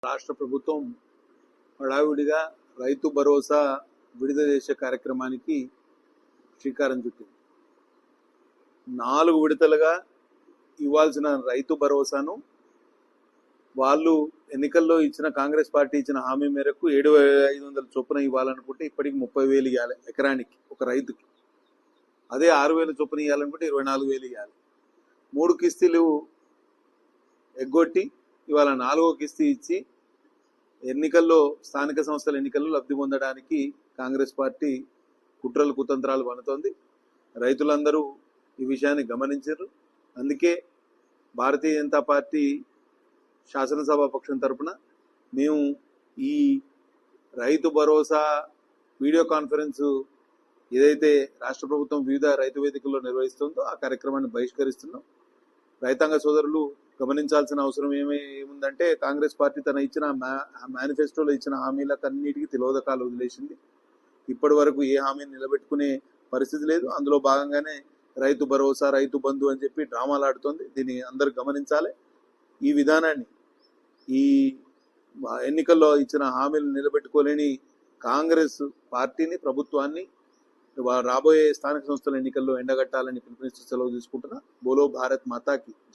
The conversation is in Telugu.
రాష్ట్ర ప్రభుత్వం హడావిడిగా రైతు భరోసా విడుదల చేసే కార్యక్రమానికి శ్రీకారం చుట్టింది. 4 విడతలుగా ఇవ్వాల్సిన రైతు భరోసాను వాళ్ళు ఎన్నికల్లో ఇచ్చిన కాంగ్రెస్ పార్టీ ఇచ్చిన హామీ మేరకు 7,500 చొప్పున ఇవ్వాలనుకుంటే ఇప్పటికి 30,000 ఇవ్వాలి ఎకరానికి ఒక రైతుకి. అదే 6,000 చొప్పున ఇవ్వాలనుకుంటే 24,000 ఇవ్వాలి. 3 కిస్తీలు ఎగ్గొట్టి ఇవాళ 4వ కిస్తీ ఇచ్చి ఎన్నికల్లో స్థానిక సంస్థల ఎన్నికల్లో లబ్ధి పొందడానికి కాంగ్రెస్ పార్టీ కుట్రలు కుతంత్రాలు పనుతోంది. రైతులందరూ ఈ విషయాన్ని గమనించారు. అందుకే భారతీయ జనతా పార్టీ శాసనసభ పక్షం తరపున మేము ఈ రైతు భరోసా వీడియో కాన్ఫరెన్స్ ఏదైతే రాష్ట్ర ప్రభుత్వం వివిధ రైతు వేదికల్లో నిర్వహిస్తుందో ఆ కార్యక్రమాన్ని బహిష్కరిస్తున్నాం. రైతాంగ సోదరులు గమనించాల్సిన అవసరం ఏముందంటే కాంగ్రెస్ పార్టీ తన ఇచ్చిన మేనిఫెస్టోలో ఇచ్చిన హామీలకన్నిటికీ తిలోదకాలు వదిలేసింది. ఇప్పటి వరకు ఏ హామీని నిలబెట్టుకునే పరిస్థితి లేదు. అందులో భాగంగానే రైతు భరోసా, రైతు బంధు అని చెప్పి డ్రామాలు ఆడుతోంది. దీన్ని అందరు గమనించాలి. ఈ విధానాన్ని, ఈ ఎన్నికల్లో ఇచ్చిన హామీలు నిలబెట్టుకోలేని కాంగ్రెస్ పార్టీని, ప్రభుత్వాన్ని రాబోయే స్థానిక సంస్థల ఎన్నికల్లో ఎండగట్టాలని పిలుపునిస్తూ సెలవు తీసుకుంటున్నా. బోలో భారత్ మాతాకి.